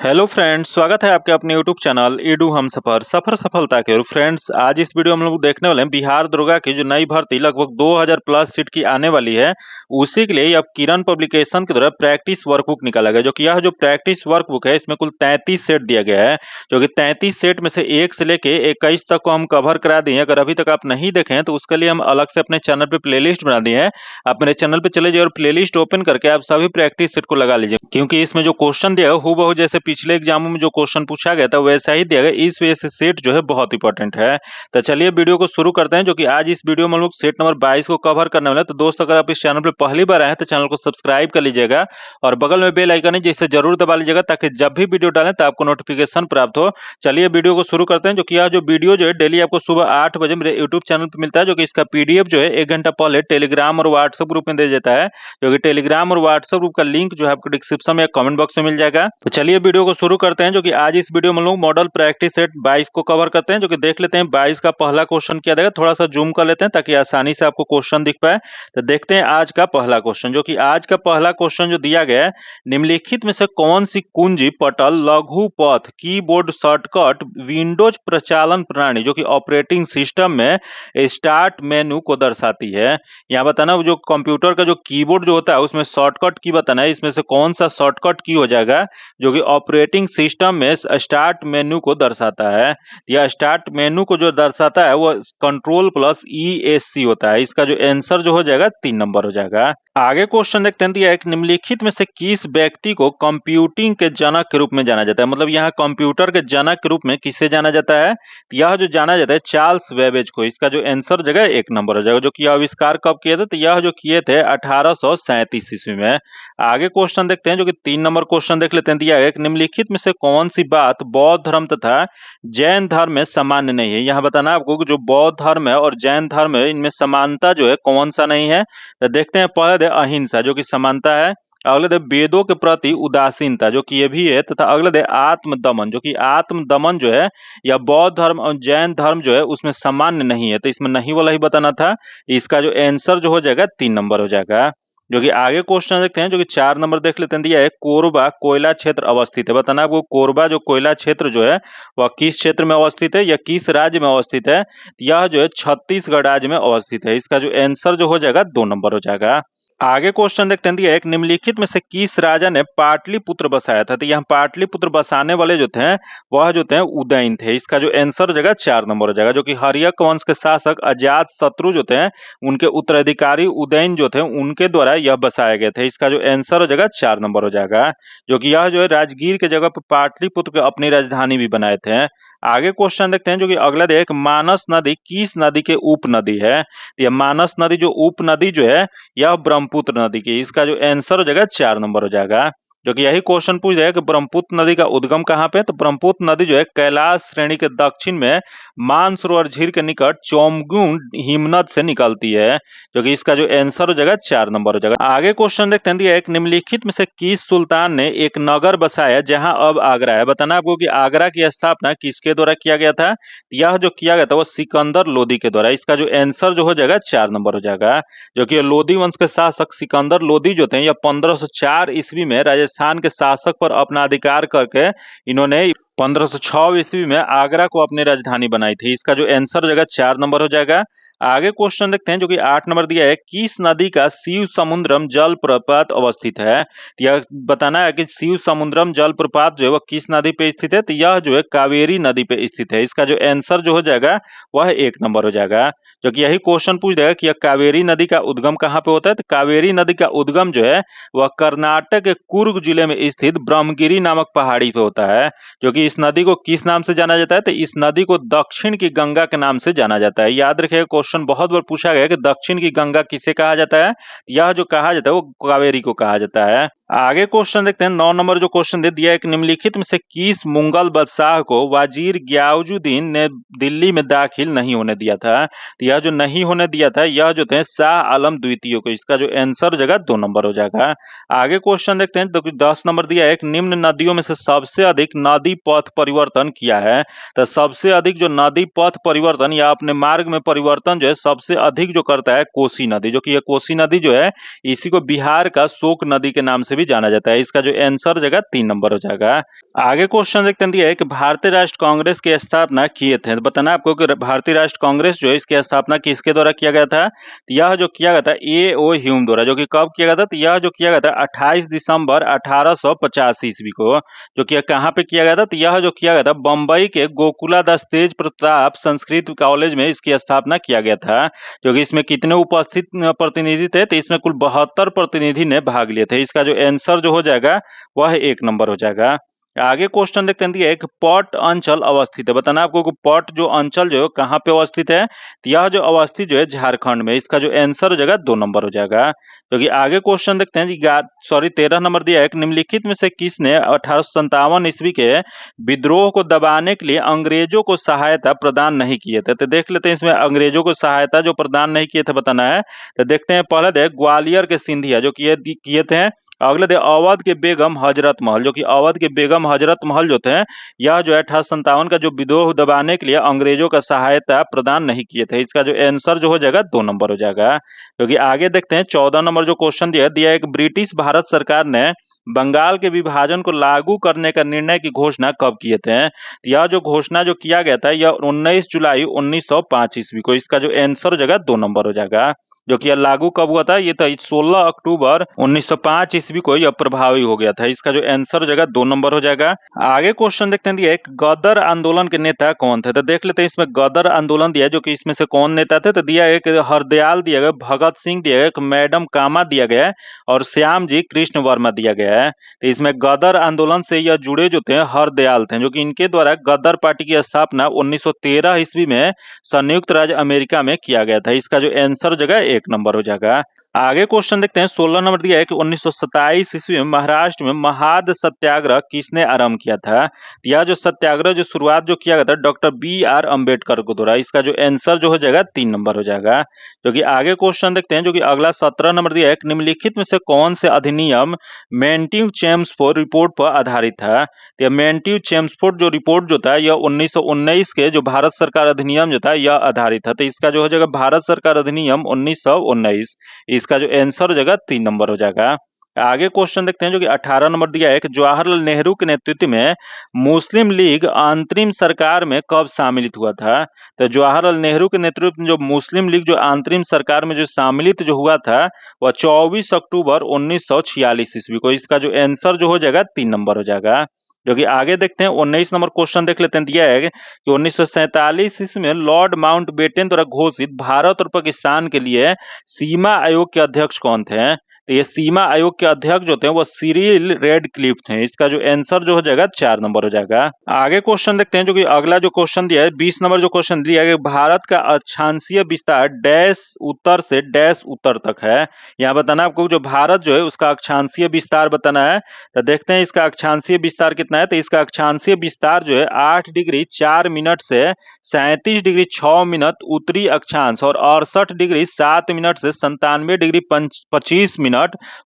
Hello friends, स्वागत है आपके अपने यूट्यूब चैनल ईडू हम सफर सफलता के। और फ्रेंड्स, आज इस वीडियो में हम लोग देखने वाले हैं बिहार दरोगा की जो नई भर्ती लगभग 2000 प्लस सीट की आने वाली है। उसी के लिए अब किरण पब्लिकेशन के द्वारा प्रैक्टिस वर्कबुक निकाला गया, जो कि यह जो प्रैक्टिस वर्कबुक है इसमें कुल 33 सेट दिया गया है, जो कि 33 सेट में से 1 से लेके 21 तक को हम कवर करा दिए हैं। अगर अभी तक आप नहीं देखे हैं तो उसके लिए हम अलग से अपने चैनल पे प्लेलिस्ट बना दिए हैं। आप मेरे चैनल पे चले जाइए और प्लेलिस्ट ओपन करके आप सभी प्रैक्टिस सेट को लगा लीजिए, क्योंकि इसमें जो क्वेश्चन दिया है हूबहू जैसे पिछले एग्जामों में जो क्वेश्चन पूछा गया था वैसा ही दिया गया। इस वजह से सेट जो है बहुत इंपॉर्टेंट है। तो चलिए वीडियो को शुरू करते हैं, जो कि आज इस वीडियो में हम लोग सेट नंबर 22 को कवर करने वाले हैं। तो दोस्तों, अगर आप इस चैनल पर पहली बार आए हैं तो चैनल को सब्सक्राइब कर लीजिएगा और बगल में बेल आइकन है जिसे जरूर दबा लीजिएगा, ताकि जब भी वीडियो डालें तो आपको नोटिफिकेशन प्राप्त हो। चलिए वीडियो को शुरू करते हैं, जो कि यह जो वीडियो जो है डेली आपको सुबह 8 बजे मेरे यूट्यूब चैनल पर मिलता है, जो कि इसका पीडीएफ जो है 1 घंटा पहले टेलीग्राम और व्हाट्सएप ग्रुप में दे देता है, जो कि टेलीग्राम और व्हाट्सएप ग्रुप का लिंक जो है आपको डिस्क्रिप्शन में कमेंट बॉक्स में मिल जाएगा। तो चलिए वीडियो को शुरू करते हैं, जो कि आज इस वीडियो में लोग मॉडल प्रैक्टिस सेट 22 को कवर करते हैं, जो कि देख लेते हैं 22 का पहला क्वेश्चन क्या देगा। थोड़ा सा जूम कर लेते हैं ताकि आसानी से आपको क्वेश्चन दिख पाए। तो देखते हैं आज का पहला क्वेश्चन, जो कि आज का पहला क्वेश्चन जो दिया गया है, निम्नलिखित में से कौन सी कुंजी पटल लघु पथ कीबोर्ड शॉर्टकट विंडोज प्रचालन प्रणाली जो कि ऑपरेटिंग सिस्टम में स्टार्ट मेनू को दर्शाती है। यहाँ बताना जो कंप्यूटर का जो कीबोर्ड जो होता है उसमें शॉर्टकट की बताना है, इसमें से कौन सा शॉर्टकट की हो जाएगा जो कि ऑपरेटिंग सिस्टम में स्टार्ट मेनू को दर्शाता है। यह स्टार्ट मेनू को जो दर्शाता है वो कंट्रोल प्लस ESC होता है। इसका जो आंसर जो हो जाएगा 3 नंबर हो जाएगा। आगे क्वेश्चन देखते हैं, दिया है कि निम्नलिखित में से किस व्यक्ति को कंप्यूटिंग के जनक के रूप में जाना जाता है। मतलब यहाँ कंप्यूटर के जनक के रूप में किसे जाना जाता है, तो यह जो जाना जाता है चार्ल्स बेबेज को। इसका जो आंसर हो जाएगा 1 नंबर हो जाएगा। जो कि आविष्कार कब किए थे, तो यह जो किए थे 1837 ईस्वी में। आगे क्वेश्चन देखते हैं, जो कि 3 नंबर क्वेश्चन देख लेते हैं। दिया है कि निम्नलिखित में से कौन सी बात बौद्ध धर्म तथा जैन धर्म में सामान्य नहीं है। यहाँ बताना आपको कि जो बौद्ध धर्म है और जैन धर्म है इनमें समानता जो है कौन सा नहीं है। तो देखते हैं, पहले दे अहिंसा जो कि समानता है, अगले दे वेदों के प्रति उदासीनता जो कि ये भी है, तथा अगले दे आत्मदमन जो कि आत्मदमन जो है या बौद्ध धर्म और जैन धर्म जो है उसमें सामान्य नहीं है। तो इसमें नहीं वाला ही बताना था। इसका जो आंसर जो हो जाएगा 3 नंबर हो जाएगा। जो कि आगे क्वेश्चन देखते हैं, जो कि 4 नंबर देख लेते हैं। दिया है कोरबा कोयला क्षेत्र अवस्थित है। बताना आपको कोरबा जो कोयला क्षेत्र जो है वह किस क्षेत्र में अवस्थित है या किस राज्य में अवस्थित है। यह जो है छत्तीसगढ़ राज्य में अवस्थित है। इसका जो आंसर जो हो जाएगा 2 नंबर हो जाएगा। आगे क्वेश्चन देखते हैं, दिया एक निम्नलिखित में से किस राजा ने पाटलिपुत्र बसाया था। तो यहाँ पाटलिपुत्र बसाने वाले जो थे वह जो थे उदयन थे। इसका जो आंसर हो जाएगा 4 नंबर हो जाएगा। जो कि हर्यक वंश के शासक अजात शत्रु जो थे उनके उत्तराधिकारी उदयन जो थे उनके द्वारा यह बसाए गए थे। इसका जो आंसर हो जाएगा 4 नंबर हो जाएगा। जो कि यह जो है राजगीर के जगह पर पाटलिपुत्र को अपनी राजधानी भी बनाए थे। आगे क्वेश्चन देखते हैं, जो कि अगला देख मानस नदी किस नदी के उप नदी है। तो यह मानस नदी जो उप नदी जो है यह ब्रह्मपुत्र नदी की। इसका जो आंसर हो जाएगा 4 नंबर हो जाएगा। जो कि यही क्वेश्चन पूछ जाएगा कि ब्रह्मपुत्र नदी का उद्गम कहाँ पे। तो ब्रह्मपुत्र नदी जो है कैलाश श्रेणी के दक्षिण में मानसरोवर झील के निकट चोमगुंड हिमनद से निकलती है। जो कि इसका जो आंसर हो जाएगा 4 नंबर हो जाएगा। आगे क्वेश्चन देखते हैं, दिया एक निम्नलिखित में से किस सुल्तान ने एक नगर बसाया जहां अब आगरा है। बताना आपको कि आगरा की स्थापना किसके द्वारा किया गया था। यह जो किया गया था वो सिकंदर लोदी के द्वारा। इसका जो आंसर जो हो जाएगा 4 नंबर हो जाएगा। जो कि लोदी वंश के शासक सिकंदर लोदी जो थे यह 1504 ईस्वी में राजस्थान के शासक पर अपना अधिकार करके इन्होंने 1506 ईस्वी में आगरा को अपनी राजधानी बनाई थी। इसका जो आंसर हो जाएगा 4 नंबर हो जाएगा। आगे क्वेश्चन देखते हैं, जो कि 8 नंबर दिया है किस नदी का शिव समुद्रम जलप्रपात अवस्थित है। तो यह बताना है कि शिव समुद्रम जलप्रपात जो है वह किस नदी पे स्थित है। तो यह जो है कावेरी नदी पे स्थित है। इसका जो आंसर जो हो जाएगा वह 1 नंबर हो जाएगा। जो कि यही क्वेश्चन पूछ देगा कि यह कावेरी नदी का उद्गम कहाँ पे होता है। तो कावेरी नदी का उद्गम जो है वह कर्नाटक के कुर्ग जिले में स्थित ब्रह्मगिरी नामक पहाड़ी पे होता है। जो कि इस नदी को किस नाम से जाना जाता है। तो इस नदी को दक्षिण की गंगा के नाम से जाना जाता है। याद रखिएगा, क्वेश्चन बहुत बार पूछा गया कि दक्षिण की गंगा किसे कहा जाता है। यह जो कहा जाता है वो कावेरी को कहा जाता है। आगे क्वेश्चन देखते हैं, 9 नंबर जो क्वेश्चन दे दिया है कि निम्नलिखित में से किस मुगल बादशाह को वजीर गियाजुद्दीन ने दिल्ली में दाखिल नहीं होने दिया था। तो यह जो नहीं होने दिया था यह जो थे शाह आलम द्वितीय को। इसका जो आंसर हो जाएगा 2 नंबर हो जाएगा। आगे क्वेश्चन देखते हैं, तो 10 नंबर दिया है, निम्न नदियों में से सबसे अधिक नदी पथ परिवर्तन किया है। तो सबसे अधिक जो नदी पथ परिवर्तन या अपने मार्ग में परिवर्तन जो है सबसे अधिक जो करता है कोसी नदी, जो कि यह कोसी नदी जो है इसी को बिहार का शोक नदी के नाम से भी जाना जाता है। इसका जो आंसर हो जाएगा 3 नंबर हो जाएगा। आगे क्वेश्चन देखते हैं, दिया है कि भारतीय राष्ट्र कांग्रेस की स्थापना किए थे। तो बताना आपको कि भारतीय राष्ट्र कांग्रेस जो है इसकी स्थापना किसके द्वारा किया गया था। तो यह जो किया गया था ए ओ ह्यूम द्वारा, जो कि कब किया गया था। तो यह जो किया गया था 28 दिसंबर 1885 ईस्वी को, जो कि कहाँ पे किया गया था। तो यह जो किया गया था बम्बई के गोकुलादास तेज प्रताप संस्कृत कॉलेज में इसकी स्थापना किया गया था। जो कि इसमें कितने उपस्थित प्रतिनिधि थे। तो इसमें कुल 72 प्रतिनिधि ने भाग लिए थे। इसका जो आंसर जो हो जाएगा वह 1 नंबर हो जाएगा। आगे क्वेश्चन देखते हैं, दिया एक पट अंचल अवस्थित है। बताना आपको कि पट जो अंचल जो है कहाँ पे अवस्थित है। तो यह जो अवस्थित जो है झारखंड में। इसका जो आंसर हो जाएगा 2 नंबर हो जाएगा। क्योंकि आगे क्वेश्चन देखते हैं जी 13 नंबर दिया है कि निम्नलिखित में से किसने 1857 ईस्वी के विद्रोह को दबाने के लिए अंग्रेजों को सहायता प्रदान नहीं किए थे। तो देख लेते हैं इसमें अंग्रेजों को सहायता जो प्रदान नहीं किए थे बताना है। तो देखते हैं, पहले दे ग्वालियर के सिंधिया जो किए थे। अगले दे अवध के बेगम हजरत महल, जो कि अवध के बेगम हजरत महल जो थे यह जो है 1857 का जो विद्रोह दबाने के लिए अंग्रेजों का सहायता प्रदान नहीं किए थे। इसका जो आंसर जो हो जाएगा 2 नंबर हो जाएगा। क्योंकि आगे देखते हैं 14 नंबर जो क्वेश्चन दिया है कि ब्रिटिश भारत सरकार ने बंगाल के विभाजन को लागू करने का निर्णय की घोषणा कब किए थे। तो यह जो घोषणा जो किया गया था यह 19 जुलाई 1905 ईस्वी को। इसका जो आंसर हो जाएगा 2 नंबर हो जाएगा। जो कि यह लागू कब हुआ था, ये तो 16 अक्टूबर 1905 ईस्वी को यह प्रभावी हो गया था। इसका जो आंसर हो जाएगा 2 नंबर हो जाएगा। आगे क्वेश्चन देखते हैं, दिया एक गदर आंदोलन के नेता कौन थे। तो देख लेते हैं इसमें गदर आंदोलन दिया है, जो कि इसमें से कौन नेता थे। तो दिया एक हरदयाल दिया गया, भगत सिंह दिया गया, एक मैडम कामा दिया गया है और श्याम जी कृष्ण वर्मा दिया गया है। तो इसमें गदर आंदोलन से यह जुड़े जो थे हरदयाल थे, जो कि इनके द्वारा गदर पार्टी की स्थापना 1913 ईस्वी में संयुक्त राज्य अमेरिका में किया गया था। इसका जो आंसर हो जाएगा 1 नंबर हो जाएगा। आगे क्वेश्चन देखते हैं, 16 नंबर दिया है कि 1927 ईस्वी में महाराष्ट्र में महाद सत्याग्रह किसने आरंभ किया था। यह जो सत्याग्रह जो शुरुआत जो किया गया था डॉक्टर B.R. अम्बेडकर को द्वारा। इसका जो आंसर जो हो जाएगा 3 नंबर हो जाएगा। जो कि आगे क्वेश्चन देखते हैं, जो कि अगला 17 नंबर दिया है कि निम्नलिखित में से कौन से अधिनियम मेंटिव चेम्सफोर्ड रिपोर्ट पर आधारित था। तो मेंटिव चेम्सफोर्ड जो रिपोर्ट जो था यह 1919 के जो भारत सरकार अधिनियम जो था यह आधारित था। तो इसका जो हो जाएगा भारत सरकार अधिनियम 1919। इसका जो आंसर हो जाएगा 3 नंबर हो जाएगा। आगे क्वेश्चन देखते हैं, जो कि 18 नंबर दिया है कि जवाहरलाल नेहरू के नेतृत्व में मुस्लिम लीग अंतरिम सरकार में कब सम्मिलित हुआ था। तो जवाहरलाल नेहरू के नेतृत्व में जो मुस्लिम लीग जो अंतरिम सरकार में जो सम्मिलित जो हुआ था वह 24 अक्टूबर 1946 ईस्वी को। इसका जो आंसर जो हो जाएगा 3 नंबर हो जाएगा। जो कि आगे देखते हैं 19 नंबर क्वेश्चन देख लेते हैं, दिया है कि 1947 ईस्वी में लॉर्ड माउंटबेटन द्वारा घोषित भारत और पाकिस्तान के लिए सीमा आयोग के अध्यक्ष कौन थे। तो ये सीमा आयोग के अध्यक्ष जो थे वो सिरिल रेडक्लिफ थे। इसका जो आंसर जो हो जाएगा 4 नंबर हो जाएगा। आगे क्वेश्चन देखते हैं, जो कि अगला जो क्वेश्चन दिया है 20 नंबर जो क्वेश्चन दिया है, भारत का अक्षांशीय विस्तार डैश उत्तर से डैश उत्तर तक है। यहाँ बताना आपको जो भारत जो है उसका अक्षांशीय विस्तार बताना है। तो देखते हैं इसका अक्षांशीय विस्तार कितना है। तो इसका अक्षांशीय विस्तार जो है 8 डिग्री 4 मिनट से 37 डिग्री 6 मिनट उत्तरी अक्षांश और 68 डिग्री 7 मिनट से 97 डिग्री 25 मिनट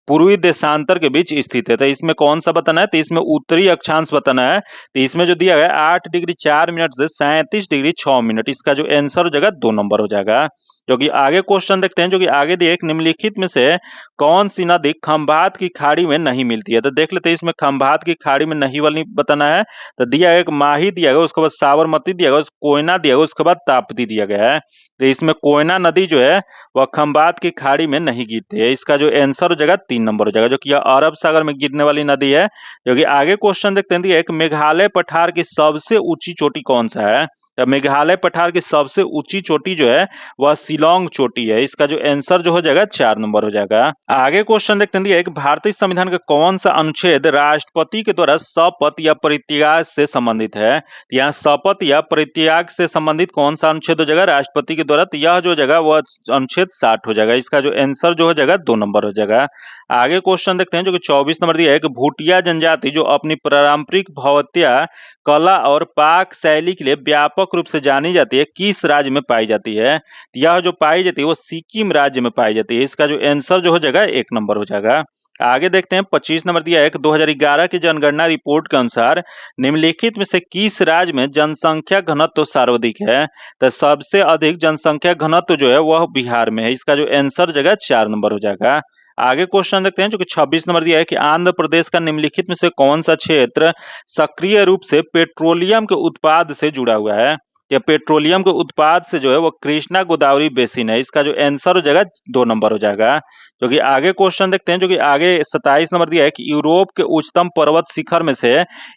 पूर्वी देशांतर के बीच स्थित है। तो इसमें कौन सा बताना है। तो इसमें उत्तरी अक्षांश बताना है। तो इसमें जो दिया गया 8 डिग्री 4 मिनट से 37 डिग्री 6 मिनट। इसका जो आंसर हो जाएगा 2 नंबर हो जाएगा। जो कि आगे क्वेश्चन देखते हैं, जो कि आगे दिए निम्नलिखित में से कौन सी नदी खंभात की खाड़ी में नहीं मिलती है। तो देख लेते हैं इसमें खंभात की खाड़ी में नहीं वाली बताना है। तो दिया है माही दिया गया, उसके बाद साबरमती दिया गया, कोयना दिया गया, उसके बाद ताप्ती दिया गया है। तो इसमें कोयना नदी जो है वह खंभात की खाड़ी में नहीं गिरती है। इसका जो आंसर हो जाएगा 3 नंबर हो जाएगा, जो कि यह अरब सागर में गिरने वाली नदी है। जो कि आगे क्वेश्चन देखते हैं, दिया है कि मेघालय पठार की सबसे ऊंची चोटी कौन सा है। तो मेघालय पठार की सबसे ऊंची चोटी जो है वह शिलोंग चोटी है। इसका जो आंसर जो हो जाएगा 4 नंबर हो जाएगा। आगे क्वेश्चन देखते हैं, कि भारतीय संविधान का कौन सा अनुच्छेद राष्ट्रपति के द्वारा शपथ या परित्याग से संबंधित है। तो यहाँ शपथ या परित्याग से संबंधित कौन सा अनुच्छेद हो जाएगा राष्ट्रपति के द्वारा। तो यह जो हो जाएगा वह अनुच्छेद 60 हो जाएगा। इसका जो आंसर जो हो जाएगा 2 नंबर हो जाएगा। आगे क्वेश्चन देखते हैं जो कि 24 नंबर दिया है कि भूटिया जनजाति जो अपनी पारंपरिक भौतिया कला और पाक शैली के लिए व्यापक रूप से जानी जाती है, किस राज्य में पाई जाती है? तो यह जो पाई जाती है वो सिक्किम राज्य में पाई जाती है। इसका जो आंसर जो हो जाएगा 1 नंबर हो जाएगा। आगे देखते हैं 25 नंबर दिया है कि 2011 की जनगणना रिपोर्ट के अनुसार निम्नलिखित में से किस राज्य में जनसंख्या घनत्व सर्वाधिक है? तो सबसे अधिक जनसंख्या घनत्व जो है वह बिहार में है। इसका जो आंसर जगह 4 नंबर हो जाएगा। आगे क्वेश्चन देखते हैं जो कि 26 नंबर दिया है कि आंध्र प्रदेश का निम्नलिखित में से कौन सा क्षेत्र सक्रिय रूप से पेट्रोलियम के उत्पाद से जुड़ा हुआ है? या पेट्रोलियम के उत्पाद से जो है वो कृष्णा गोदावरी बेसिन है। इसका जो आंसर हो जाएगा 2 नंबर हो जाएगा। जो कि आगे क्वेश्चन देखते हैं जो कि आगे 27 नंबर दिया है कि यूरोप के उच्चतम पर्वत शिखर में से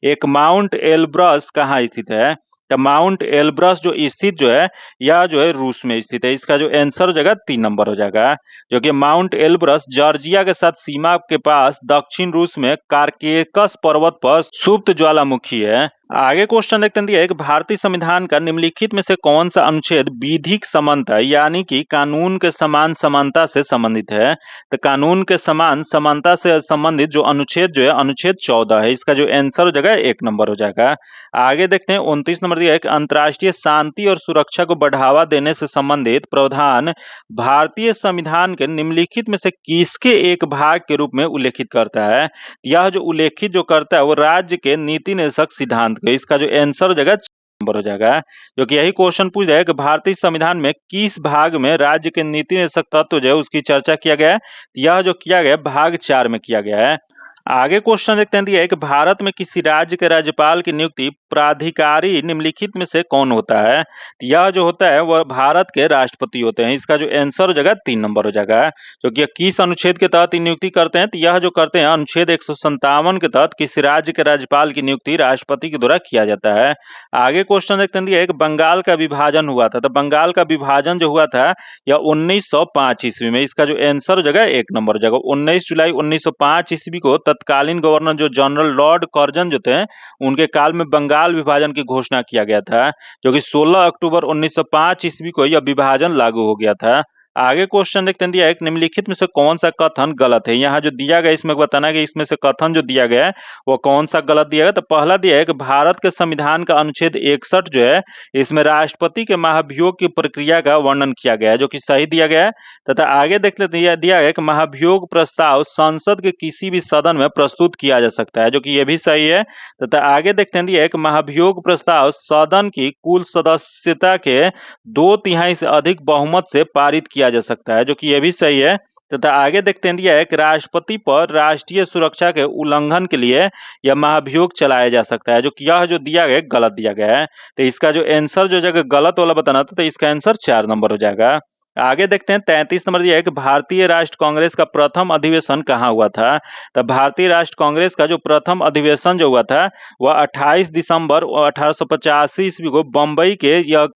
एक माउंट एलब्रस कहाँ स्थित है? तो माउंट एलब्रस जो स्थित जो है यह जो है रूस में स्थित है। इसका जो आंसर हो जाएगा 3 नंबर हो जाएगा। जो कि माउंट एलब्रस जॉर्जिया के साथ सीमा के पास दक्षिण रूस में कार्केकस पर्वत पर सुप्त ज्वालामुखी है। आगे क्वेश्चन देखते हैं दिया है कि भारतीय संविधान का निम्नलिखित में से कौन सा अनुच्छेद विधिक समानता यानी कि कानून के समान समानता से संबंधित है? तो कानून के समान समानता से संबंधित जो अनुच्छेद जो है अनुच्छेद 14 है। इसका जो आंसर हो जाएगा 1 नंबर हो जाएगा। आगे देखते हैं 29 नंबर दिया है कि अंतर्राष्ट्रीय शांति और सुरक्षा को बढ़ावा देने से संबंधित प्रावधान भारतीय संविधान के निम्नलिखित में से किसके एक भाग के रूप में उल्लेखित करता है? यह जो उल्लेखित जो करता है वो राज्य के नीति निर्देशक सिद्धांत को। इसका जो आंसर हो जाएगा 4 नंबर हो जाएगा। जो कि यही क्वेश्चन पूछ रहा है कि भारतीय संविधान में किस भाग में राज्य के नीति निर्देशक तत्व जो है उसकी चर्चा किया गया है? यह जो किया गया है भाग 4 में किया गया है। आगे क्वेश्चन देखते हैं दिया है कि भारत में किसी राज्य के राज्यपाल की नियुक्ति प्राधिकारी निम्नलिखित में से कौन होता है? तो यह जो होता है वह भारत के राष्ट्रपति होते हैं। इसका जो आंसर हो जाएगा 3 नंबर हो जाएगा। जो कि किस अनुच्छेद के तहत नियुक्ति करते हैं? तो यह जो करते हैं अनुच्छेद 157 के तहत किसी राज्य के राज्यपाल की नियुक्ति राष्ट्रपति के द्वारा किया जाता है। आगे क्वेश्चन देखते हैं दिया है कि बंगाल का विभाजन हुआ था। तो बंगाल का विभाजन जो हुआ था यह 1905 ईस्वी में। इसका जो आंसर हो जाएगा 1 नंबर हो जाएगा। 19 जुलाई 1905 ईस्वी को तत्कालीन गवर्नर जो जनरल लॉर्ड कर्जन जो थे उनके काल में बंगाल विभाजन की घोषणा किया गया था। जो कि 16 अक्टूबर 1905 ईस्वी को यह विभाजन लागू हो गया था। आगे क्वेश्चन देखते हैं दिया है कि निम्नलिखित में से कौन सा कथन गलत है? यहाँ जो दिया गया इसमें बताना है कि इसमें से कथन जो दिया गया है वो कौन सा गलत दिया गया। तो पहला दिया है कि भारत के संविधान का अनुच्छेद 61 जो है इसमें राष्ट्रपति के महाभियोग की प्रक्रिया का वर्णन किया गया है, जो कि सही दिया गया है। तथा आगे देख लेते हैं दिया गया कि महाभियोग प्रस्ताव संसद के किसी भी सदन में प्रस्तुत किया जा सकता है, जो कि यह भी सही है। तथा आगे देखते हैं दिया है कि महाभियोग प्रस्ताव सदन की कुल सदस्यता के 2/3 से अधिक बहुमत से पारित किया जा सकता है, जो कि यह भी सही है। तथा आगे देखते हैं दिया है कि राष्ट्रपति पर राष्ट्रीय सुरक्षा के उल्लंघन के लिए यह महाभियोग चलाया जा सकता है, जो कि यह जो दिया गया गलत दिया गया है। तो इसका जो आंसर जो जगह गलत वाला बताना था तो इसका आंसर 4 नंबर हो जाएगा। आगे देखते हैं 33 नंबर दिया है कि भारतीय राष्ट्र कांग्रेस का प्रथम अधिवेशन कहाँ हुआ था? तो भारतीय राष्ट्र कांग्रेस का जो प्रथम अधिवेशन जो हुआ था वह 28 दिसंबर 1885 ईस्वी को बम्बई के यह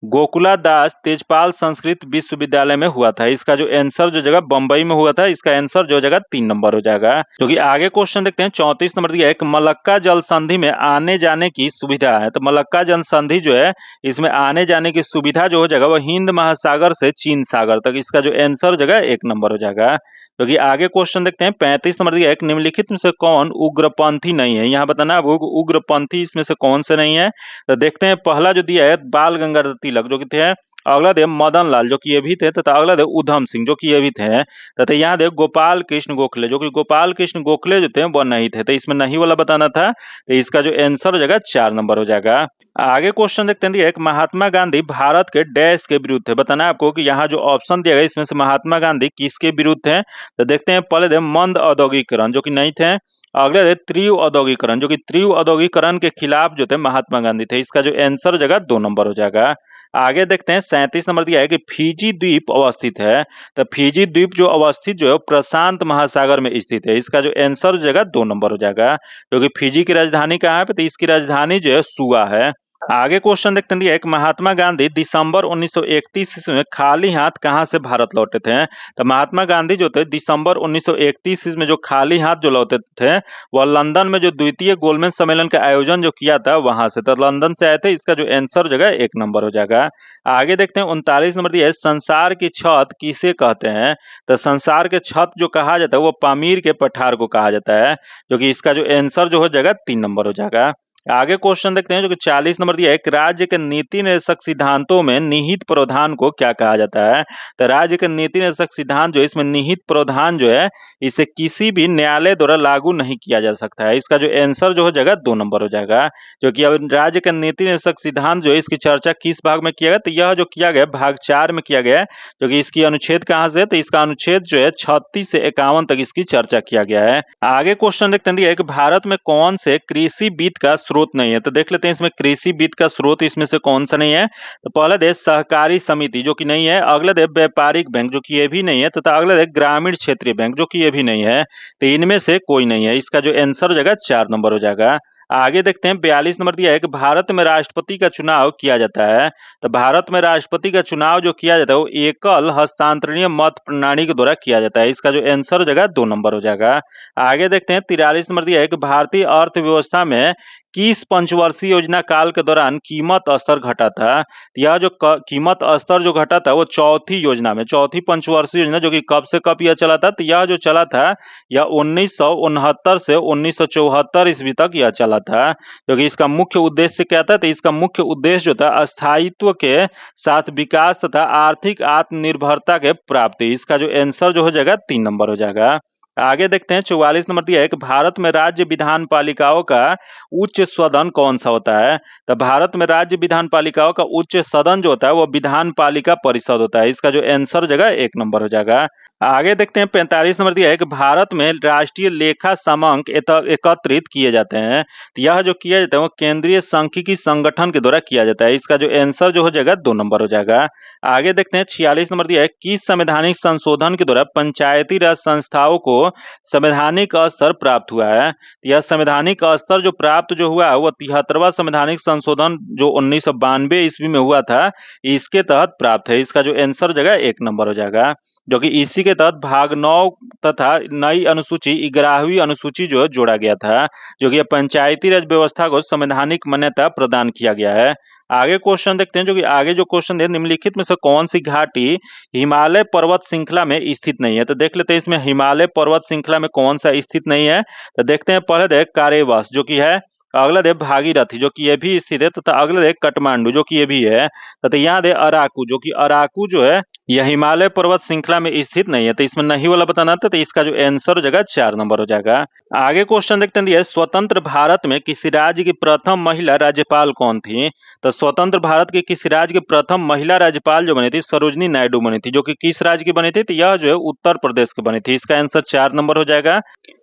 गोकुला दास तेजपाल संस्कृत विश्वविद्यालय में हुआ था। इसका जो आंसर जो जगह बंबई में हुआ था इसका आंसर जो जगह 3 नंबर हो जाएगा। जो कि आगे क्वेश्चन देखते हैं 34 नंबर दिया है कि मलक्का जल संधि में आने जाने की सुविधा है। तो मलक्का जल संधि जो है इसमें आने जाने की सुविधा जो हो जाएगा वह हिंद महासागर से चीन सागर तक। इसका जो आंसर जगह 1 नंबर हो जाएगा। क्योंकि आगे क्वेश्चन देखते हैं 35 नंबर दिया है कि निम्नलिखित में से कौन उग्रपंथी नहीं है? यहाँ बताना है उग्रपंथी इसमें से कौन से नहीं है। तो देखते हैं पहला जो दिया है बाल गंगाधर तिलक जो कि थे, अगला दे मदन लाल जो कि ये भी थे, तथा अगला दे उधम सिंह जो कि ये भी थे, तथा यहाँ दे गोपाल कृष्ण गोखले जो कि गोपाल कृष्ण गोखले जो थे वो नहीं थे। तो इसमें नहीं वाला बताना था। तो इसका जो आंसर हो जाएगा 4 नंबर हो जाएगा। आगे क्वेश्चन देखते हैं एक महात्मा गांधी भारत के डैश के विरुद्ध थे। बताना है आपको कि यहाँ जो ऑप्शन दिया गया इसमें से महात्मा गांधी किसके विरुद्ध थे? तो देखते हैं पहले दे मंद औद्योगिकरण जो कि नहीं थे, अगले थे तीव्र औद्योगिकरण जो कि तीव्र औद्योगिकरण के खिलाफ जो थे महात्मा गांधी थे। इसका जो आंसर हो जाएगा 2 नंबर हो जाएगा। आगे देखते हैं 37 नंबर दिया है कि फिजी द्वीप अवस्थित है। तो फिजी द्वीप जो अवस्थित जो है प्रशांत महासागर में स्थित है। इसका जो आंसर हो जाएगा 2 नंबर हो जाएगा। क्योंकि फिजी की राजधानी कहाँ है? तो इसकी राजधानी जो है सुआ है। आगे क्वेश्चन देखते हैं, एक महात्मा गांधी दिसंबर 1931 ईस्वी में खाली हाथ कहां से भारत लौटे थे। तो महात्मा गांधी जो थे दिसंबर 1931 ईस्वी में जो खाली हाथ जो लौटे थे वह लंदन में जो द्वितीय गोलमेज सम्मेलन का आयोजन जो किया था वहां से, तो लंदन से आए थे। इसका जो आंसर जगह 1 नंबर हो जाएगा। आगे देखते हैं 39 नंबर दिया है, संसार की छत किसे कहते हैं। तो संसार के छत जो कहा जाता है वो पामीर के पठार को कहा जाता है, जो कि इसका जो आंसर जो हो जाएगा 3 नंबर हो जाएगा। आगे क्वेश्चन देखते हैं जो कि 40 नंबर दिया है, एक राज्य के नीति निर्देशक सिद्धांतों में निहित प्रावधान को क्या कहा जाता है। तो राज्य के नीति निर्देशक सिद्धांत जो इसमें निहित प्रावधान जो है इसे किसी भी न्यायालय द्वारा लागू नहीं किया जा सकता है। इसका जो आंसर जो हो जाएगा 2 नंबर हो जाएगा। जो कि अब राज्य के नीति निर्देशक सिद्धांत जो है इसकी चर्चा किस भाग में किया गया, तो यह जो किया गया भाग 4 में किया गया है। जो कि इसकी अनुच्छेद कहाँ से है, तो इसका अनुच्छेद जो है 36 से 51 तक इसकी चर्चा किया गया है। आगे क्वेश्चन देखते हैं कि भारत में कौन से कृषि वित्त का स्रोत नहीं है। तो देख लेते हैं इसमें कृषि वित्त का स्रोत इसमें से कौन सा नहीं है। तो पहला देश सहकारी समिति जो कि नहीं है, अगला देश व्यापारिक बैंक जो कि ये भी नहीं है, तथा अगला देश ग्रामीण क्षेत्रीय बैंक जो कि ये भी नहीं है। तो इनमें से कोई नहीं है। इसका जो आंसर हो जाएगा 4 नंबर हो जाएगा। आगे देखते हैं 42 नंबर दिया है कि भारत में राष्ट्रपति का चुनाव किया जाता है। तो भारत में राष्ट्रपति का चुनाव जो किया जाता है वो एकल हस्तांतरणीय मत प्रणाली के द्वारा किया जाता है। इसका जो आंसर हो जाएगा 2 नंबर हो जाएगा। आगे देखते हैं 43 नंबर दिया है कि भारतीय अर्थव्यवस्था में किस पंचवर्षीय योजना काल के दौरान कीमत स्तर घटा था। तो यह जो कीमत स्तर जो घटा था वो चौथी योजना में, चौथी पंचवर्षीय योजना जो कि कब से कब यह चला था, तो यह जो चला था यह 1969 से 1974 ईस्वी तक यह चला था। क्योंकि इसका मुख्य उद्देश्य क्या था, तो इसका मुख्य उद्देश्य जो था स्थायित्व के साथ विकास तथा आर्थिक आत्मनिर्भरता के प्राप्ति। इसका जो आंसर जो हो जाएगा 3 नंबर हो जाएगा। आगे देखते हैं 44 नंबर दिया है कि भारत में राज्य विधान पालिकाओं का उच्च सदन कौन सा होता है। तो भारत में राज्य विधान पालिकाओं का उच्च सदन जो होता है वो विधान पालिका परिषद होता है। इसका जो आंसर हो जाएगा 1 नंबर हो जाएगा। आगे देखते हैं 45 नंबर दिया है कि भारत में राष्ट्रीय लेखा समांक एकत्रित किए जाते हैं। तो यह जो किया जाता है वो केंद्रीय सांख्यिकी संगठन के द्वारा किया जाता है। इसका जो आंसर जो हो जाएगा 2 नंबर हो जाएगा। आगे देखते हैं 46 नंबर दिया है, किस संवैधानिक संशोधन के द्वारा पंचायती राज संस्थाओं को संवैधानिक स्तर प्राप्त हुआ है। यह संवैधानिक स्तर जो प्राप्त जो हुआ है वो 73वां संवैधानिक संशोधन जो 1992 ईस्वी में हुआ था इसके तहत प्राप्त है। इसका जो आंसर जगह 1 नंबर हो जाएगा। जो कि इसी के तहत भाग 9 तथा नई अनुसूची 11वीं अनुसूची जो है जोड़ा गया था, जो कि पंचायती राज व्यवस्था को संवैधानिक मान्यता प्रदान किया गया है। आगे क्वेश्चन देखते हैं जो कि आगे जो क्वेश्चन है, निम्नलिखित में से कौन सी घाटी हिमालय पर्वत श्रृंखला में स्थित नहीं है। तो देख लेते हैं इसमें हिमालय पर्वत श्रृंखला में कौन सा स्थित नहीं है। तो देखते हैं पहले देख कारेवस जो कि है, अगला देख भागीरथी जो कि ये भी स्थित है, तथा अगला देख काठमांडू जो कि ये भी है, तथा यहाँ दे अराकू जो कि अराकू जो है यह हिमालय पर्वत श्रृंखला में स्थित नहीं है। तो इसमें नहीं वाला बताना था, तो इसका जो आंसर हो जाएगा 4 नंबर हो जाएगा। आगे क्वेश्चन देखते हैं, स्वतंत्र भारत में किसी राज्य की प्रथम महिला राज्यपाल कौन थी। तो स्वतंत्र भारत के किसी राज्य की प्रथम महिला राज्यपाल जो बनी थी सरोजनी नायडू बनी थी, जो कि किस राज्य की बनी थी, तो यह जो है उत्तर प्रदेश की बनी थी। इसका आंसर 4 नंबर हो जाएगा।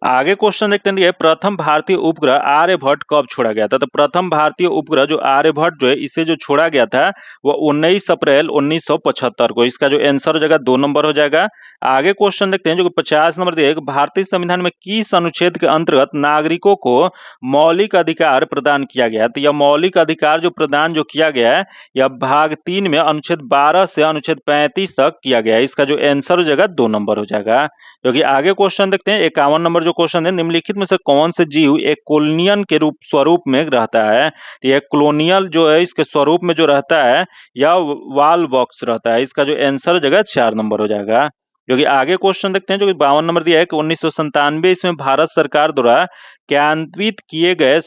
आगे क्वेश्चन देखते हैं, प्रथम भारतीय उपग्रह आर्यभट्ट कब छोड़ा गया था। तो प्रथम भारतीय उपग्रह जो आर्यभट्ट जो है इसे जो छोड़ा गया था वो 19 अप्रैल 1975 को। इसका जो आंसर हो जाएगा 2 नंबर हो जाएगा। आगे क्वेश्चन देखते हैं जो कि 50 नंबर दिया है, भारतीय संविधान में किस अनुच्छेद के अंतर्गत नागरिकों को मौलिक अधिकार प्रदान किया गया है। तो यह मौलिक अधिकार जो प्रदान जो किया गया है यह भाग 3 में अनुच्छेद 12 से अनुच्छेद 35 तक किया गया है। इसका जो आंसर हो जाएगा 2 नंबर हो जाएगा। क्योंकि आगे क्वेश्चन देखते हैं 51 नंबर जो क्वेश्चन है, निम्नलिखित में से कौन से जीव एक कॉलोनियन के स्वरूप में रहता है। तो यह कॉलोनियल जो है इसके स्वरूप में जो रहता है यह वाल बॉक्स रहता है। इसका जो आंसर हो जाएगा 4 नंबर हो जाएगा। जो कि आगे क्वेश्चन देखते हैं जो कि 52 नंबर दिया है कि 1997 इसमें भारत सरकार द्वारा क्रियान्वित किए गए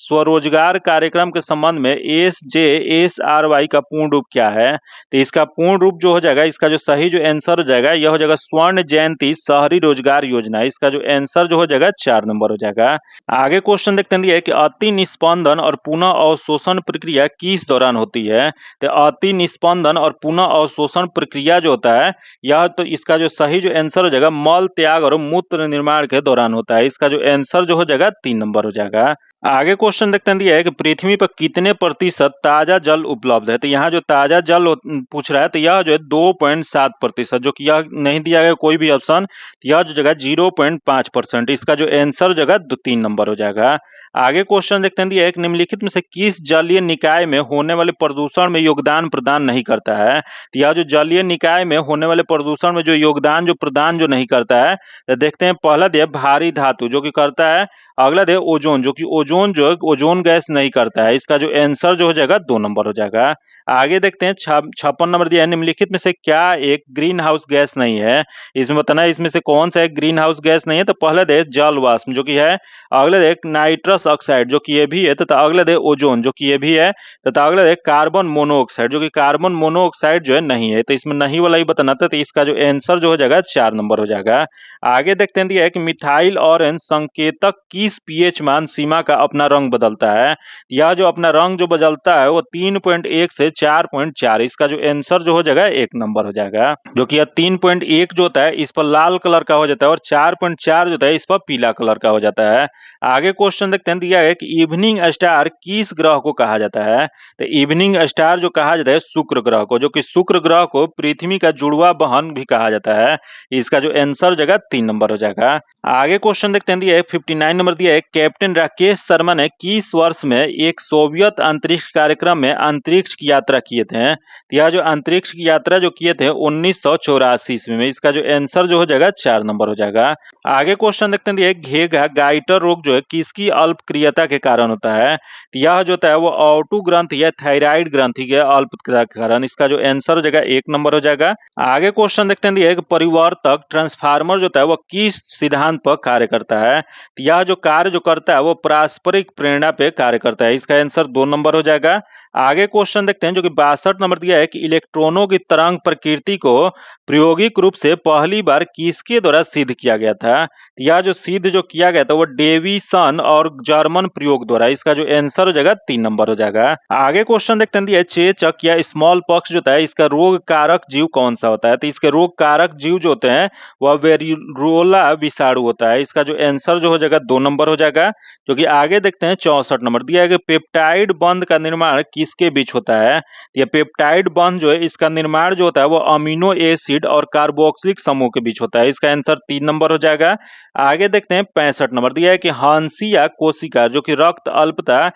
स्वरोजगार कार्यक्रम के संबंध में SJSRY का पूर्ण रूप क्या है। तो इसका पूर्ण रूप जो हो जाएगा, इसका जो सही जो आंसर हो जाएगा यह हो जाएगा स्वर्ण जयंती शहरी रोजगार योजना। इसका जो आंसर जो हो जाएगा 4 नंबर हो जाएगा। आगे क्वेश्चन देखते हैं कि अति निस्पंदन और पुनः अवशोषण प्रक्रिया किस दौरान होती है। तो अति निस्पंदन और पुनः अवशोषण प्रक्रिया जो होता है यह, तो इसका जो सही जो आंसर हो जाएगा मल त्याग और मूत्र निर्माण के दौरान होता है। इसका जो आंसर जो हो जाएगा 3 नंबर हो जाएगा। आगे क्वेश्चन क्वेश्चन देखते हैं दिया है कि पृथ्वी पर कितने प्रतिशत ताजा जल उपलब्ध है। तो यहाँ जो ताजा जल पूछ रहा है तो यह जो है 2.7%, जो कि यह नहीं दिया गया कोई भी ऑप्शन, तो यह जो जगह 0.5%, इसका जो आंसर जगह 3 नंबर हो जाएगा। आगे क्वेश्चन देखते हैं दिया है कि निम्नलिखित में से किस जलीय निकाय में होने वाले प्रदूषण में योगदान प्रदान नहीं करता है। तो यह जो जलीय निकाय में होने वाले प्रदूषण में जो योगदान जो प्रदान जो नहीं करता है, तो देखते हैं पहला दिया भारी धातु जो कि करता है, अगला दे ओजोन जो कि ओजोन जो ओजोन गैस नहीं करता है, इसका जो आंसर जो हो जाएगा 2 नंबर हो जाएगा। आगे देखते हैं 56 नंबर दिया है निम्नलिखित में से क्या एक ग्रीन हाउस गैस नहीं है। इसमें बताना है इसमें से कौन सा एक ग्रीन हाउस गैस नहीं है। तो पहला दे जल वाष्प जो कि है, अगला दे नाइट्रस ऑक्साइड जो कि ये भी है, तथा अगला दे ओजोन जो कि ये भी है, तथा अगला दे कार्बन मोनोऑक्साइड जो कि कार्बन मोनोऑक्साइड जो है नहीं है। तो इसमें नहीं वाला ही बताना था, तो इसका जो आंसर जो हो जाएगा 4 नंबर हो जाएगा। आगे देखते हैं दिया है कि मिथाइल ऑरेंज संकेतक किस पीएच मान सीमा का अपना रंग बदलता है। यह जो अपना रंग जो बदलता है वो 3.1 से 4.4, इसका जो आंसर जो हो जाएगा 1 नंबर हो जाएगा। जो कि यह 3.1 जो होता है इस पर लाल कलर का हो जाता है और 4.4 जो होता है इस पर पीला कलर का हो जाता है। आगे क्वेश्चन देखते हैं दिया है कि इवनिंग स्टार किस ग्रह को कहा जाता है। तो इवनिंग स्टार जो कहा जाता है शुक्र ग्रह को, जो कि शुक्र ग्रह को पृथ्वी का जुड़वा बहन भी कहा जाता है। इसका जो आंसर जगह 3 नंबर हो जाएगा। आगे क्वेश्चन देखते हैं दिया है 59 नंबर दिया है कैप्टन राकेश शर्मा ने किस वर्ष में एक सोवियत अंतरिक्ष कार्यक्रम में अंतरिक्ष की यात्रा किए थे। तो यह जो अंतरिक्ष की यात्रा जो किए थे 1984 ईस्वी में, इसका जो आंसर जो हो जाएगा 4 नंबर हो जाएगा। आगे क्वेश्चन देखते हैं दिया है घेघा गाइटर रोग जो है किसकी अल्पक्रियता के कारण होता है। तो यह जो होता है वो ऑटो ग्रंथि या थायराइड ग्रंथि के अल्पक्रियता के कारण, इसका जो आंसर हो जाएगा 1 नंबर हो जाएगा। आगे क्वेश्चन देखते हैं दिया है कि परिवर्तक ट्रांसफार्मर जो होता है वो किस सिद्धांत पर कार्य करता है। तो यह जो कार्य जो करता है वो पारस्परिक प्रेरणा पे कार्य करता है, इसका आंसर 2 नंबर हो जाएगा। आगे क्वेश्चन देखते हैं जो कि 62 नंबर दिया है कि इलेक्ट्रॉनों की तरंग प्रकृति को प्रायोगिक रूप से पहली बार किसके द्वारा सिद्ध किया गया था। तो यह जो सिद्ध जो किया गया था वो डेविसन और जर्मन प्रयोग द्वारा, इसका जो आंसर हो जाएगा 3 नंबर हो जाएगा। आगे क्वेश्चन देखते हैं दिया है चेचक या स्मॉल पॉक्स जो होता है इसका रोग कारक जीव कौन सा होता है। तो इसके रोग कारक जीव जो होते हैं वह वेरियोला विषाणु होता है, इसका जो आंसर जो हो जाएगा 2 नंबर हो जाएगा। जो कि आगे देखते हैं 64 नंबर दिया है कि पेप्टाइड बंध का निर्माण किसके बीच होता है। तो यह पेप्टाइड बंध जो है इसका निर्माण जो होता है वो अमीनो एसिड और कार्बोक्सिलिक समूह के बीच होता है, इसका आंसर 3 नंबर हो जाएगा। आगे देखते हैं 65 नंबर दिया है कि हंसिया कोशिका जो कि रक्त अल्पता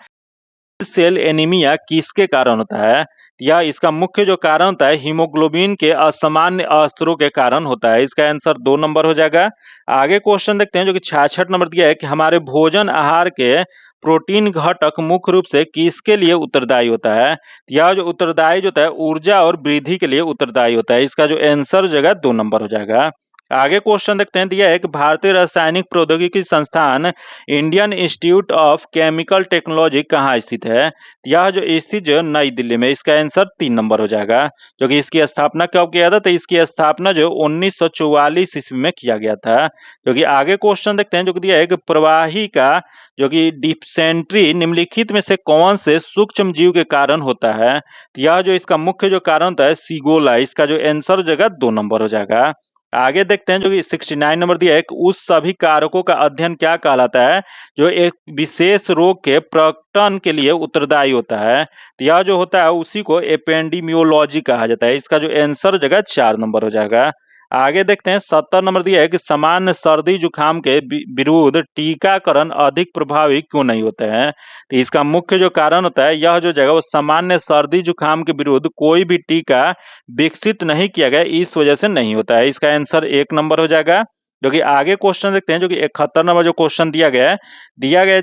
सेल एनीमिया किसके कारण होता है। या इसका मुख्य जो कारण होता है हीमोग्लोबिन के असामान्य स्तरों के कारण होता है, इसका आंसर 2 नंबर हो जाएगा। आगे क्वेश्चन देखते हैं जो कि 66 नंबर दिया है कि हमारे भोजन आहार के प्रोटीन घटक मुख्य रूप से किसके लिए उत्तरदायी होता है। यह जो उत्तरदायी जो होता है ऊर्जा और वृद्धि के लिए उत्तरदायी होता है, इसका जो आंसर जगह 2 नंबर हो जाएगा। आगे क्वेश्चन देखते हैं दिया है कि भारतीय रासायनिक प्रौद्योगिकी संस्थान Indian institute of chemical technology कहाँ स्थित है। यह जो स्थित जो नई दिल्ली में, इसका आंसर 3 नंबर हो जाएगा। जो कि इसकी स्थापना कब किया था, तो इसकी स्थापना जो 1944 ईस्वी में किया गया था। जो कि आगे क्वेश्चन देखते हैं जो कि दिया है कि प्रवाही का जो कि डिप्सेंट्री निम्नलिखित में से कौन से सूक्ष्म जीव के कारण होता है। तो यह जो इसका मुख्य जो कारण होता है सीगोला, इसका जो आंसर जगह 2 नंबर हो जाएगा। आगे देखते हैं जो कि 69 नंबर दिया है कि उस सभी कारकों का अध्ययन क्या कहलाता है जो एक विशेष रोग के प्रकटन के लिए उत्तरदायी होता है। तो यह जो होता है उसी को एपेंडिमियोलॉजी कहा जाता है, इसका जो आंसर जगह 4 नंबर हो जाएगा। आगे देखते हैं 70 नंबर दिया है कि सामान्य सर्दी जुकाम के विरुद्ध टीकाकरण अधिक प्रभावी क्यों नहीं होते हैं। तो इसका मुख्य जो कारण होता है यह जो जगह वो सामान्य सर्दी जुकाम के विरुद्ध कोई भी टीका विकसित नहीं किया गया, इस वजह से नहीं होता है, इसका आंसर 1 नंबर हो जाएगा। जो कि आगे क्वेश्चन देखते हैं जो कि 71 नंबर जो क्वेश्चन दिया गया है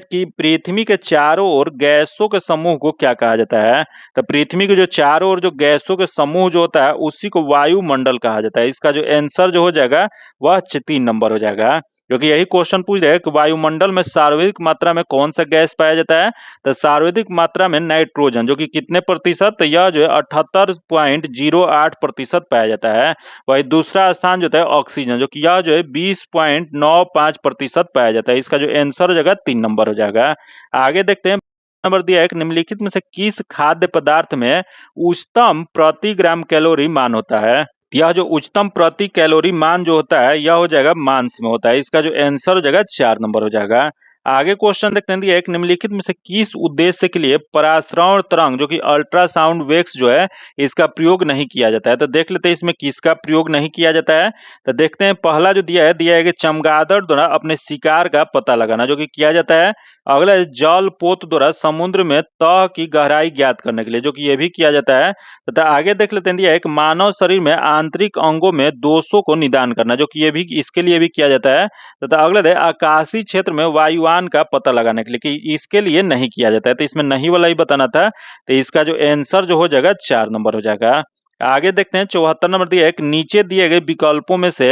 कि पृथ्वी के चारों ओर गैसों के समूह को क्या कहा जाता है। तो पृथ्वी के जो चारों ओर जो गैसों के समूह जो होता है उसी को वायुमंडल कहा जाता है, इसका जो आंसर जो हो जाएगा वह 3 नंबर हो जाएगा। क्योंकि यही क्वेश्चन पूछ रहे हैं कि वायुमंडल में सर्वाधिक मात्रा में कौन सा गैस पाया जाता है। तो सर्वाधिक मात्रा में नाइट्रोजन, जो कि कितने प्रतिशत, तो यह जो है 78.08% पाया जाता है। वही दूसरा स्थान जो होता है ऑक्सीजन, जो कि यह जो है 20.95% पाया जाता है, इसका जो आंसर हो जाएगा 3 नंबर हो जाएगा। आगे देखते हैं नंबर दिया है कि निम्नलिखित में से किस खाद्य पदार्थ में उच्चतम प्रति ग्राम कैलोरी मान होता है। यह जो उच्चतम प्रति कैलोरी मान जो होता है यह हो जाएगा मांस में होता है, इसका जो आंसर हो जाएगा 4 नंबर हो जाएगा। आगे क्वेश्चन देखते हैं, दिया एक निम्नलिखित में से किस उद्देश्य के लिए पराश्रवण तरंग जो कि अल्ट्रासाउंड वेव्स जो है इसका प्रयोग नहीं किया जाता है। तो देख लेते हैं इसमें किसका प्रयोग नहीं किया जाता है। तो देखते हैं पहला जो दिया है कि चमगादड़ द्वारा अपने शिकार का पता लगाना जो कि किया जाता है। अगला है जल पोत द्वारा समुद्र में तह की गहराई ज्ञात करने के लिए जो कि यह भी किया जाता है। तथा आगे देख लेते हैं, दिया है कि मानव शरीर में आंतरिक अंगों में दोषों को निदान करना जो कि ये भी इसके लिए भी किया जाता है। तथा अगला है आकाशीय क्षेत्र में वायुयान का पता लगाने के लिए कि इसके लिए नहीं किया जाता है। तो इसमें नहीं वाला ही बताना था। तो इसका जो आंसर जो हो जाएगा 4 नंबर हो जाएगा। आगे देखते हैं 74 नंबर दिया है कि नीचे दिए गए विकल्पों में से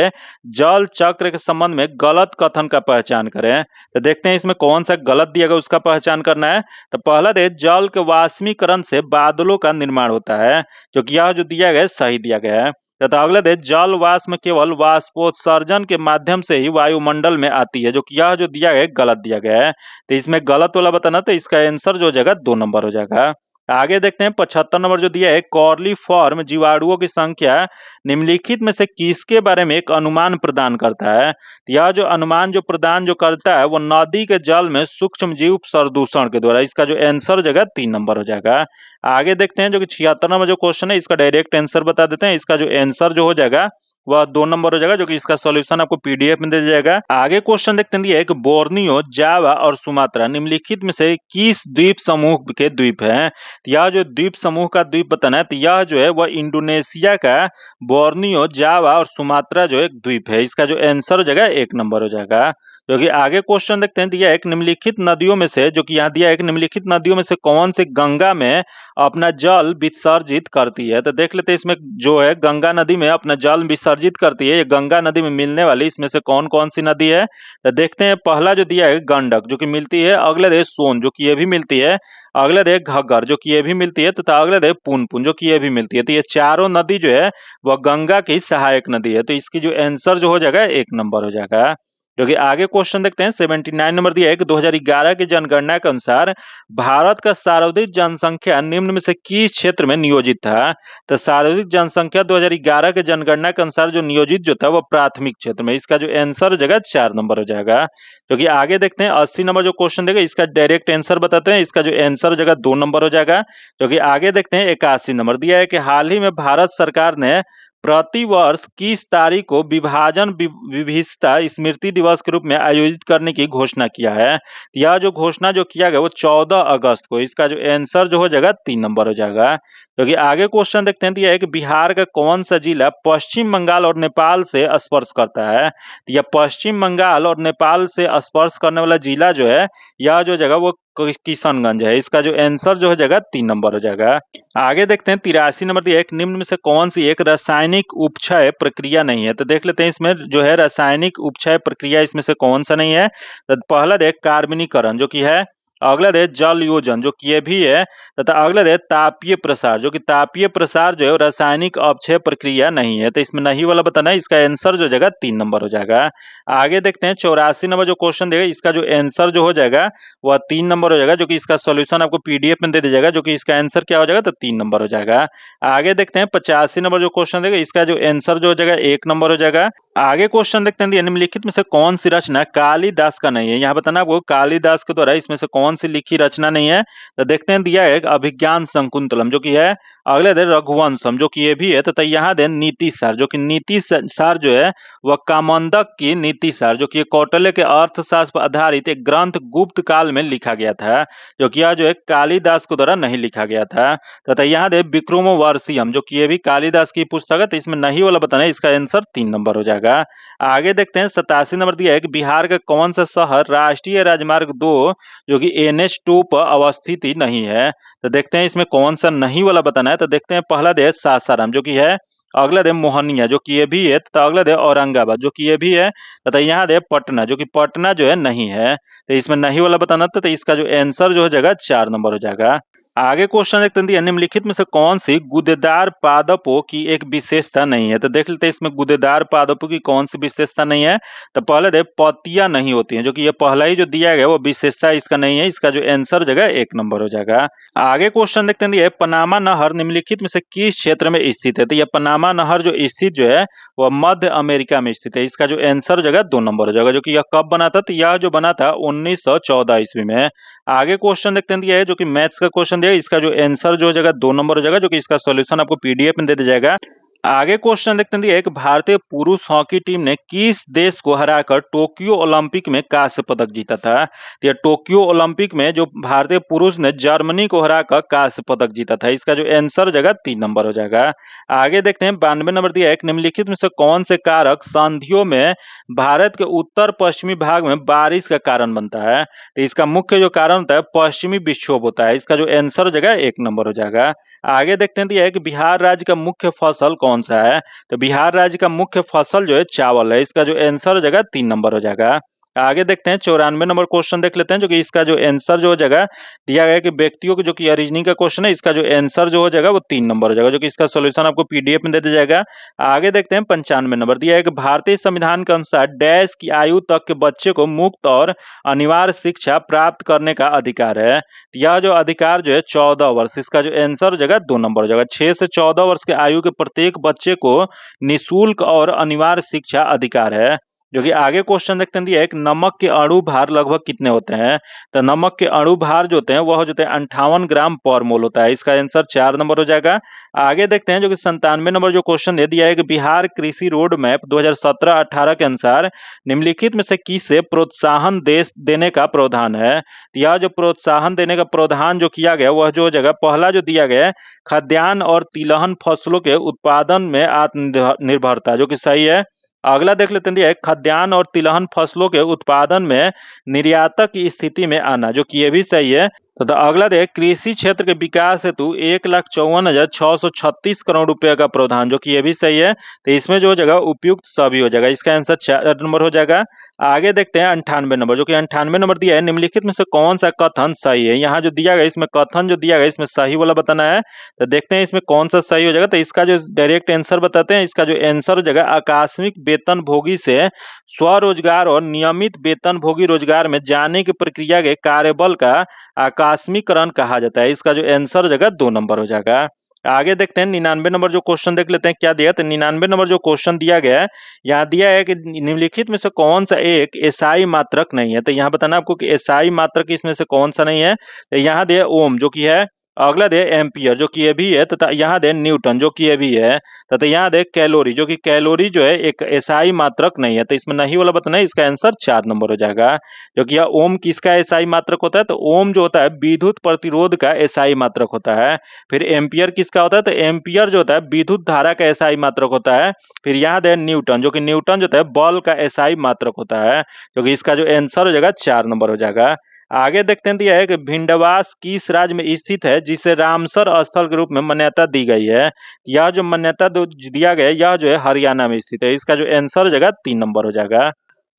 जल चक्र के संबंध में गलत कथन का पहचान करें। तो देखते हैं इसमें कौन सा गलत दिया गया उसका पहचान करना है। तो पहला दे जल के वाष्पीकरण से बादलों का निर्माण होता है जो कि यह जो दिया गया है सही दिया गया है। तथा अगला दे जल वाष्प में केवल वाष्पोत्सर्जन के माध्यम से ही वायुमंडल में आती है जो कि यह जो दिया गया है गलत दिया गया है। तो इसमें गलत वाला बताना, तो इसका आंसर जो हो जाएगा 2 नंबर हो जाएगा। आगे देखते हैं 75 नंबर जो दिया है कॉर्लीफॉर्म जीवाणुओं की संख्या निम्नलिखित में से किसके बारे में एक अनुमान प्रदान करता है। तो यह जो अनुमान जो प्रदान जो करता है वो नदी के जल में सूक्ष्म जीव प्रदूषण के द्वारा। इसका जो आंसर हो जाएगा 3 नंबर हो जाएगा। आगे देखते हैं जो कि 76 नंबर जो क्वेश्चन है इसका डायरेक्ट आंसर बता देते हैं। इसका जो आंसर जो हो जाएगा वह 2 नंबर हो जाएगा जो कि इसका सॉल्यूशन आपको पीडीएफ में दे दिया जाएगा। आगे क्वेश्चन देखते हैं, दिया है कि बोर्नियो, जावा और सुमात्रा निम्नलिखित में से किस द्वीप समूह के द्वीप हैं। तो यह जो द्वीप समूह का द्वीप बताना है, तो यह जो है वह इंडोनेशिया का बोर्नियो, जावा और सुमात्रा जो एक द्वीप है। इसका जो आंसर हो जाएगा 1 नंबर हो जाएगा। जो कि आगे क्वेश्चन देखते हैं, दिया है कि निम्नलिखित नदियों में से जो कि यहाँ दिया है कि निम्नलिखित नदियों में से कौन से गंगा में अपना जल विसर्जित करती है। तो देख लेते हैं इसमें जो है गंगा नदी में अपना जल विसर्जित करती है, ये गंगा नदी में मिलने वाली इसमें से कौन कौन सी नदी है। तो देखते हैं पहला जो दिया है गंडक जो कि मिलती है, अगले दे सोन जो कि ये भी मिलती है, अगले दे घग्गर जो कि ये भी मिलती है, तथा अगले दे पुनपुन जो कि ये भी मिलती है। तो ये चारों नदी जो है वह गंगा की सहायक नदी है। तो इसकी जो आंसर जो हो जाएगा 1 नंबर हो जाएगा। जो कि आगे क्वेश्चन देखते हैं 79 नंबर दिया है कि 2011 की जनगणना के अनुसार भारत का सर्वाधिक जनसंख्या निम्न में से किस क्षेत्र में नियोजित था। तो सर्वाधिक जनसंख्या 2011 के जनगणना के अनुसार जो नियोजित जो था वो प्राथमिक क्षेत्र में। इसका जो आंसर हो जाएगा 4 नंबर हो जाएगा। जो कि आगे देखते हैं 80 नंबर जो क्वेश्चन देगा इसका डायरेक्ट आंसर बताते हैं। इसका जो आंसर हो जाएगा 2 नंबर हो जाएगा। जो कि आगे देखते हैं 81 नंबर दिया है कि हाल ही में भारत सरकार ने प्रति वर्ष किस तारीख को विभाजन विभिन्नता स्मृति दिवस के रूप में आयोजित करने की घोषणा किया है। यह जो घोषणा जो किया गया वो 14 अगस्त को। इसका जो आंसर जो हो जाएगा 3 नंबर हो जाएगा। क्योंकि आगे क्वेश्चन देखते हैं, दिया है कि बिहार का कौन सा जिला पश्चिम बंगाल और नेपाल से स्पर्श करता है। तो यह पश्चिम बंगाल और नेपाल से स्पर्श करने वाला जिला जो है यह जो जगह वो किशनगंज है। इसका जो आंसर जो हो जाएगा 3 नंबर हो जाएगा। आगे देखते हैं 83 नंबर दिया है कि निम्न में से कौन सी एक रासायनिक उपक्षय प्रक्रिया नहीं है। तो देख लेते हैं इसमें जो है रासायनिक उपक्षय प्रक्रिया इसमें से कौन सा नहीं है। तो पहला देख कार्बनीकरण जो कि है, अगला दे जल योजन जो कि ये भी है, तथा अगला दे तापीय प्रसार जो कि तापीय प्रसार जो है रासायनिक अपक्षय प्रक्रिया नहीं है। तो इसमें नहीं वाला बताना है। इसका आंसर जो हो जाएगा 3 नंबर हो जाएगा। आगे देखते हैं 84 नंबर जो क्वेश्चन देगा इसका जो आंसर जो हो जाएगा वह 3 नंबर हो जाएगा। जो कि इसका सॉल्यूशन आपको पीडीएफ में दे दिया जाएगा। जो कि इसका आंसर क्या हो जाएगा, तो 3 नंबर हो जाएगा। आगे देखते हैं 85 नंबर जो क्वेश्चन देगा इसका जो आंसर जो हो जाएगा 1 नंबर हो जाएगा। आगे क्वेश्चन देखते हैं, निम्नलिखित में से कौन सी रचना कालिदास का नहीं है। यहाँ बताना आपको कालिदास के द्वारा इसमें से कौन सी लिखी रचना नहीं है। तो देखते हैं, दिया है अभिज्ञान शकुंतलम जो कि है, अगले दे रघुवंशम जो कि ये भी है, तथा यहाँ दे नीति सार जो कि नीति सार जो है वह कामंदक की नीति सार जो कि कौटिल्य के अर्थशास्त्र पर आधारित एक ग्रंथ गुप्त काल में लिखा गया था। जो कि यह जो है कालिदास के द्वारा नहीं लिखा गया था। तथा यहाँ दे विक्रमोर्वशीयम जो कि ये भी कालिदास की पुस्तक है। तो इसमें नहीं वाला बताना है। इसका आंसर 3 नंबर हो जाएगा। आगे देखते हैं 87 नंबर दिया है कि बिहार का कौन सा शहर राष्ट्रीय राजमार्ग 2 जो कि NH2 पर अवस्थित ही नहीं है। तो देखते हैं इसमें कौन सा नहीं वाला बताना है। तो देखते हैं पहला दे सासाराम जो कि है, अगला दे मोहनिया जो कि ये भी है, तथा अगला दे औरंगाबाद जो कि ये भी है, तथा यहाँ दे पटना जो कि पटना जो है नहीं है। तो इसमें नहीं वाला बताना था। तो इसका जो आंसर जो हो जाएगा 4 नंबर हो जाएगा। आगे क्वेश्चन देखते हैं, निम्नलिखित में से कौन सी गूदेदार पादपों की एक विशेषता नहीं है। तो देख लेते हैं इसमें गूदेदार पादपों की कौन सी विशेषता नहीं है। तो पहले देख, पत्तियां नहीं होती हैं, जो कि ये पहला ही जो दिया गया वो विशेषता इसका नहीं है। इसका जो आंसर जगह 1 नंबर हो जाएगा। आगे क्वेश्चन देखते हैं, पनामा नहर निम्नलिखित में से किस क्षेत्र में स्थित है। तो यह पनामा नहर जो स्थित जो है वह मध्य अमेरिका में स्थित है। इसका जो आंसर जगह 2 नंबर हो जाएगा। जो कि यह कब बना था, तो यह जो बना था 1914 ईस्वी में। आगे क्वेश्चन देखते हैं, यह है जो कि मैथ्स का क्वेश्चन दिया है। इसका जो आंसर जो हो जाएगा 2 नंबर हो जाएगा। जो कि इसका सॉल्यूशन आपको पीडीएफ में दे दिया जाएगा। आगे क्वेश्चन देखते हैं, एक भारतीय पुरुष हॉकी टीम ने किस देश को हराकर टोक्यो ओलंपिक में कांस्य पदक जीता था। तो टोक्यो ओलंपिक में जो भारतीय पुरुष ने जर्मनी को हराकर कांस्य पदक जीता था। इसका जो आंसर जगह 3 नंबर हो जाएगा। आगे देखते हैं 92 नंबर दिया है, निम्नलिखित में से कौन से कारक संधियों में भारत के उत्तर पश्चिमी भाग में बारिश का कारण बनता है। तो इसका मुख्य जो कारण होता है पश्चिमी विक्षोभ होता है। इसका जो आंसर जगह 1 नंबर हो जाएगा। आगे देखते हैं, दिया है कि बिहार राज्य का मुख्य फसल कौन सा है। तो बिहार राज्य का मुख्य फसल जो है चावल है। इसका जो आंसर हो जाएगा 3 नंबर हो जाएगा। आगे देखते हैं 94 नंबर क्वेश्चन देख लेते हैं, जो कि इसका जो आंसर जो हो जाएगा दिया गया है कि व्यक्तियों की जो कि रीजनिंग का क्वेश्चन है। इसका जो आंसर जो हो जाएगा वो 3 नंबर हो जाएगा। जो कि इसका सॉल्यूशन आपको पीडीएफ में दे दिया जाएगा। आगे देखते हैं 95 नंबर दिया है कि भारतीय संविधान के अनुसार डैश की आयु तक के बच्चे को मुफ्त और अनिवार्य शिक्षा प्राप्त करने का अधिकार है। यह जो अधिकार जो है 14 वर्ष। इसका जो आंसर हो जाएगा 2 नंबर हो जाएगा। 6 से 14 वर्ष के आयु के प्रत्येक बच्चे को निःशुल्क और अनिवार्य शिक्षा अधिकार है। जो कि आगे क्वेश्चन देखते हैं, दिया है एक नमक के अणु भार लगभग कितने होते हैं। तो नमक के अणु भार जो होते हैं वह हो जाते हैं 58 ग्राम पर मोल होता है। इसका आंसर 4 नंबर हो जाएगा। आगे देखते हैं जो कि 97 नंबर जो क्वेश्चन दे दिया है कि बिहार कृषि रोड मैप 2017-18 के अनुसार निम्नलिखित में से किसे प्रोत्साहन देने का प्रावधान है। तो यह जो प्रोत्साहन देने का प्रावधान जो किया गया वह जो जगह पहला जो दिया गया है खाद्यान्न और तिलहन फसलों के उत्पादन में आत्मनिर्भरता, जो कि सही है। अगला देख लेते हैं, खाद्यान्न और तिलहन फसलों के उत्पादन में निर्यातक की स्थिति में आना, जो कि ये भी सही है। तो अगला देख, कृषि क्षेत्र के विकास हेतु 1,54,636 करोड़ रुपए का प्रावधान, जो कि ये भी सही है। तो इसमें जो जगह उपयुक्त सभी हो जाएगा। इसका आंसर 4 नंबर हो जाएगा। आगे देखते हैं 98 नंबर, जो कि 98 नंबर दिया है, निम्नलिखित में से कौन सा कथन सही है। यहाँ जो दिया गया इसमें कथन जो दिया गया इसमें सही वाला बताना है। तो देखते हैं इसमें कौन सा सही हो जाएगा। तो इसका जो डायरेक्ट आंसर बताते हैं, इसका जो आंसर हो जाएगा आकस्मिक वेतनभोगी से स्वरोजगार और नियमित वेतनभोगी रोजगार में जाने की प्रक्रिया के कार्यबल का आकस्मिकरण कहा जाता है। इसका जो आंसर हो जाएगा 2 नंबर हो जाएगा। आगे देखते हैं 99 नंबर जो क्वेश्चन देख लेते हैं क्या दिया। तो 99 नंबर जो क्वेश्चन दिया गया है, यहाँ दिया है कि निम्नलिखित में से कौन सा एक एसआई मात्रक नहीं है। तो यहाँ बताना आपको कि एसआई मात्रक इसमें से कौन सा नहीं है। तो यहाँ दिया ओम, जो कि है। अगला दे एम्पियर, जो कि ये भी है। तथा यहाँ दे न्यूटन, जो कि ये भी है। तथा यहाँ दे कैलोरी, जो कि कैलोरी जो है एक एसआई मात्रक नहीं है। तो इसमें नहीं वाला बताना है। इसका आंसर 4 नंबर हो जाएगा। जो कि यह ओम किसका एसआई मात्रक होता है। तो ओम जो होता है विद्युत प्रतिरोध का एसआई मात्रक होता है। फिर एम्पियर किसका होता है। तो एम्पियर जो होता है विद्युत धारा का एसआई मात्रक होता है। फिर यहाँ दे न्यूटन, जो कि न्यूटन जो होता है बल का एसआई मात्रक होता है। जो कि इसका जो आंसर हो जाएगा 4 नंबर हो जाएगा। आगे देखते हैं, दिया है कि भिंडवास किस राज्य में स्थित है जिसे रामसर स्थल के रूप में मान्यता दी गई है। यह जो मान्यता दिया गया है यह जो है हरियाणा में स्थित है। इसका जो आंसर हो जाएगा 3 नंबर हो जाएगा।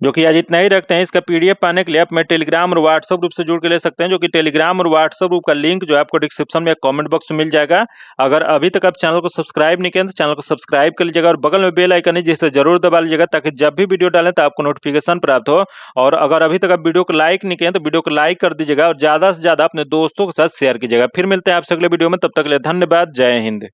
जो कि आज इतना ही रखते हैं। इसका पीडीएफ पाने के लिए आप मैं टेलीग्राम और व्हाट्सएप ग्रुप से जुड़ के ले सकते हैं। जो कि टेलीग्राम और व्हाट्सएप ग्रुप का लिंक जो है आपको डिस्क्रिप्शन में कमेंट बॉक्स में मिल जाएगा। अगर अभी तक आप चैनल को सब्सक्राइब नहीं किया तो चैनल को सब्सक्राइब कर लीजिएगा और बगल में बेल आइकन है जिसे जरूर दबा लीजिएगा, ताकि जब भी वीडियो डालें तो आपको नोटिफिकेशन प्राप्त हो। और अगर अभी तक आप वीडियो को लाइक नहीं किए तो वीडियो को लाइक कर दीजिएगा और ज्यादा से ज्यादा अपने दोस्तों के साथ शेयर कीजिएगा। फिर मिलते हैं आपसे अगले वीडियो में, तब तक के लिए धन्यवाद। जय हिंद।